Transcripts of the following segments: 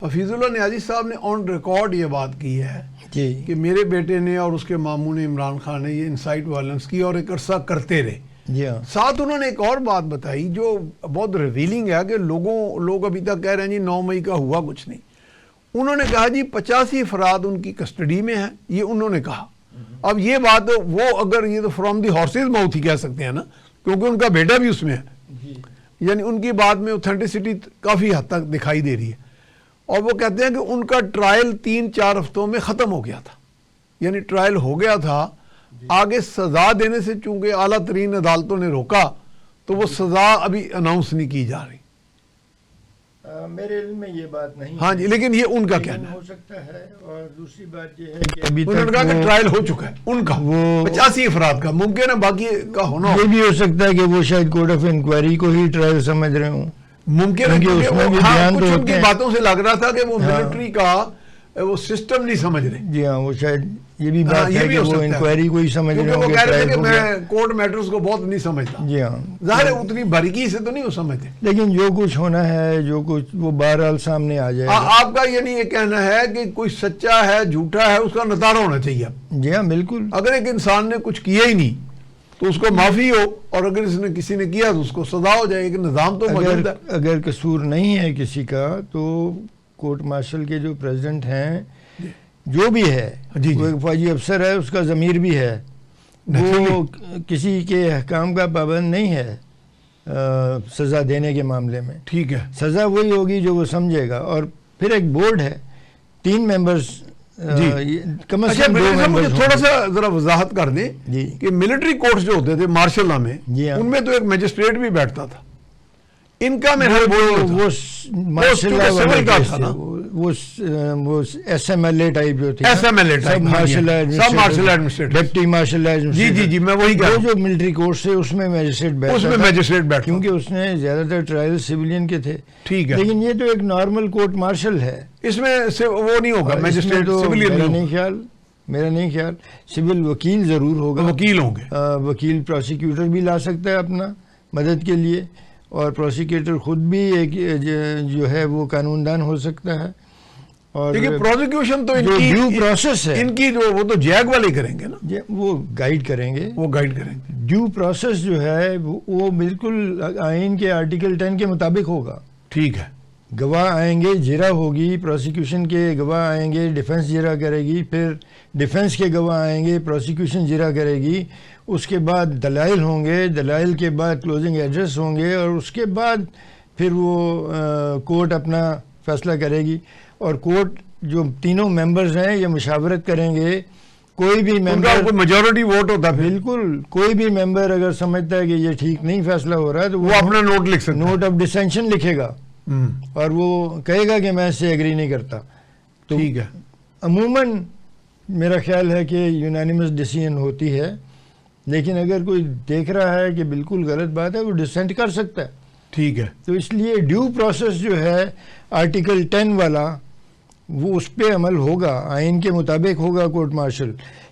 حفیظ اللہ نیازی صاحب نے on record یہ بات کی ہے کہ میرے بیٹے نے اور اس کے ماموں نے عمران خان نے یہ انسائٹ وائلنس کی اور ایک عرصہ کرتے رہے. ساتھ انہوں نے ایک اور بات بتائی جو بہت ریویلنگ ہے کہ لوگ ابھی تک کہہ رہے ہیں جی 9 مئی کا ہوا کچھ نہیں. انہوں نے کہا جی 85 افراد ان کی کسٹڈی میں ہیں، یہ انہوں نے کہا. اب یہ بات وہ اگر یہ تو فرام دی ہارسز ماؤتھ ہی کہہ سکتے ہیں نا، کیونکہ ان کا بیٹا بھی اس میں ہے. یعنی ان کی بات میں اوتھینٹسٹی کافی حد تک دکھائی دے رہی ہے. اور وہ کہتے ہیں کہ ان کا ٹرائل 3-4 ہفتوں میں ختم ہو گیا تھا. یعنی ٹرائل ہو گیا تھا، آگے سزا دینے سے چونکہ اعلیٰ ترین عدالتوں نے روکا تو وہ سزا ابھی اناؤنس نہیں کی جا رہی. میرے علم میں یہ بات نہیں. ہاں جی، لیکن یہ ان کا کہنا ہو سکتا ہے. اور دوسری بات یہ ہے کہ ابھی انہوں نے کہا کہ ٹرائل ہو چکا ہے ان کا، وہ 85 افراد کا. ممکن ہے باقی کا ہونا. یہ بھی ہو سکتا ہے کہ وہ شاید کورٹ آف انکوائری کو ہی ٹرائل سمجھ رہے ہوں. ممکن ہے کہ کچھ ان کی باتوں سے لگ رہا تھا کہ وہ ملٹری کا وہ سسٹم نہیں سمجھ رہے. جی ہاں، وہ شاید یہ بھی بات ہے کہ وہ انکوائری کو ہی سمجھ رہے ہوں. وہ کہہ رہے تھے کہ میں کورٹ میٹرز کو بہت نہیں سمجھتا. جی ہاں، ظاہر ہے اتنی باریکی سے تو نہیں وہ سمجھتے، لیکن جو کچھ ہونا ہے، جو کچھ وہ بہرحال سامنے آ جائے. آپ کا یعنی یہ کہنا ہے کہ کوئی سچا ہے جھوٹا ہے اس کا نتارا ہونا چاہیے. جی ہاں بالکل. اگر ایک انسان نے کچھ کیا ہی نہیں تو اس کو معافی ہو، اور اگر کسی نے کیا تو اس کو سزا ہو جائے. ایک نظام تو موجود ہے. اگر قصور نہیں ہے کسی کا تو کورٹ مارشل کے جو پریزیڈنٹ ہیں، جو بھی ہے، وہ ایک فوجی افسر ہے، اس کا ضمیر بھی ہے. وہ کسی کے احکام کا پابند نہیں ہے سزا دینے کے معاملے میں. ٹھیک ہے، سزا وہی ہوگی جو وہ سمجھے گا. اور پھر ایک بورڈ ہے، 3 ممبرز. کم از کم مجھے تھوڑا سا ذرا وضاحت کر دیں کہ ملٹری کورٹس جو ہوتے تھے مارشل لا میں، ان میں تو ایک میجسٹریٹ بھی بیٹھتا تھا. ان کا میرا وہ S M L A type جو تھی، ڈپٹی مارشل جی میں وہی کہہ رہا ہوں. جو ملٹری کورٹس تھے اس میں میجسٹریٹ بیٹھتا، کیونکہ اس میں زیادہ تر ٹرائل سویلین کے تھے. ٹھیک ہے، لیکن یہ تو ایک نارمل کورٹ مارشل ہے. اس میں وہ نہیں ہوگا میجسٹریٹ سویلین. میرا نہیں خیال. سول وکیل ضرور ہوگا. وکیل ہوں گے. وکیل پروسیکیوٹر بھی لا سکتا ہے اپنا مدد کے لیے، اور پروسیکیوٹر خود بھی ایک جو ہے وہ قانون دان ہو سکتا ہے. اور لیکن پروسیکیوشن تو ڈیو پروسیس ہے ان کی، وہ تو جیگ والے کریں گے نا. وہ گائیڈ کریں گے. ڈیو پروسیس جو ہے وہ بالکل آئین کے آرٹیکل 10 کے مطابق ہوگا. ٹھیک ہے. گواہ آئیں گے، جرا ہوگی، پروسیکیوشن کے گواہ آئیں گے، ڈیفنس جرا کرے گی، پھر ڈیفنس کے گواہ آئیں گے، پروسیکیوشن جرا کرے گی. اس کے بعد دلائل ہوں گے، دلائل کے بعد کلوزنگ ایڈریس ہوں گے، اور اس کے بعد پھر وہ کورٹ اپنا فیصلہ کرے گی. اور کورٹ جو تینوں ممبرز ہیں یہ مشاورت کریں گے. کوئی بھی ممبر میجورٹی ووٹ ہوتا ہے. بالکل. کوئی بھی ممبر اگر سمجھتا ہے کہ یہ ٹھیک نہیں فیصلہ ہو رہا ہے تو وہ اپنا نوٹ لکھ سکتا ہے، نوٹ آف ڈسینشن لکھے گا، اور وہ کہے گا کہ میں اس سے ایگری نہیں کرتا. تو ٹھیک ہے. عموماً میرا خیال ہے کہ یونانیمس ڈیسیژن ہوتی ہے. لیکن اگر کوئی دیکھ رہا ہے کہ بالکل غلط بات ہے، وہ ڈسینٹ کر سکتا ہے. ٹھیک ہے. تو اس لیے ڈیو پروسیس جو ہے آرٹیکل 10 والا، وہ اس پہ عمل ہوگا، آئین کے مطابق ہوگا کورٹ مارشل.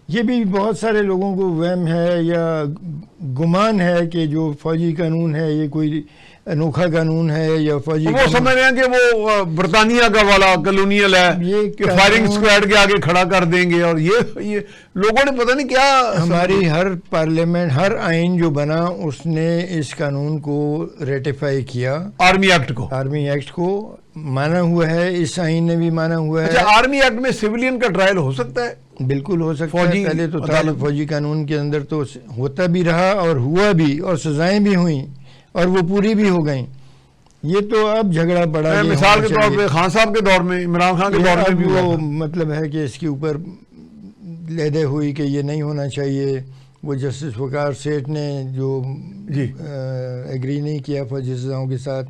یہ بھی بہت سارے لوگوں کو وہم ہے یا گمان ہے کہ جو فوجی قانون ہے یہ کوئی انوکھا قانون ہے یا فوجی، وہ سمجھ رہے ہیں کہ وہ برطانیہ کا والا کلونیل ہے کہ فائرنگ اسکواڈ کے آگے کھڑا کر دیں گے. اور یہ لوگوں نے پتہ نہیں کیا. ہماری ہر پارلیمنٹ، ہر آئین جو بنا اس نے اس قانون کو ریٹیفائی کیا. آرمی ایکٹ کو مانا ہوا ہے، اس آئین نے بھی مانا ہوا ہے. اچھا، آرمی ایکٹ میں سویلین کا ٹرائل ہو سکتا ہے؟ بالکل ہو سکتا ہے. پہلے تو فوجی قانون کے اندر تو ہوتا بھی رہا اور ہوا بھی، اور سزائیں بھی ہوئیں اور وہ پوری بھی ہو گئیں. یہ تو اب جھگڑا پڑا. مثال کے طور پہ خان صاحب کے دور میں، عمران خان کے دور میں بھی وہ مطلب ہے کہ اس کے اوپر لیدے ہوئی کہ یہ نہیں ہونا چاہیے. وہ جسٹس وقار سیٹھ نے جو ایگری نہیں کیا فوجی سزاؤں کے ساتھ،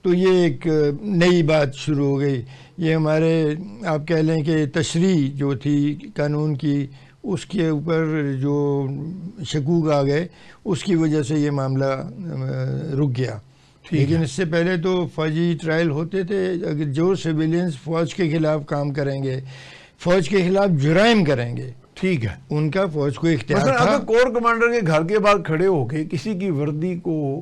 تو یہ ایک نئی بات شروع ہو گئی. یہ ہمارے آپ کہہ لیں کہ تشریح جو تھی قانون کی، اس کے اوپر جو شکوک آ گئے، اس کی وجہ سے یہ معاملہ رک گیا. لیکن اس سے پہلے تو فوجی ٹرائل ہوتے تھے. اگر جو سویلینز فوج کے خلاف کام کریں گے، فوج کے خلاف جرائم کریں گے، ٹھیک ہے، ان کا فوج کو اختیار تھا. اگر کور کمانڈر کے گھر کے باہر کھڑے ہو کے کسی کی وردی کو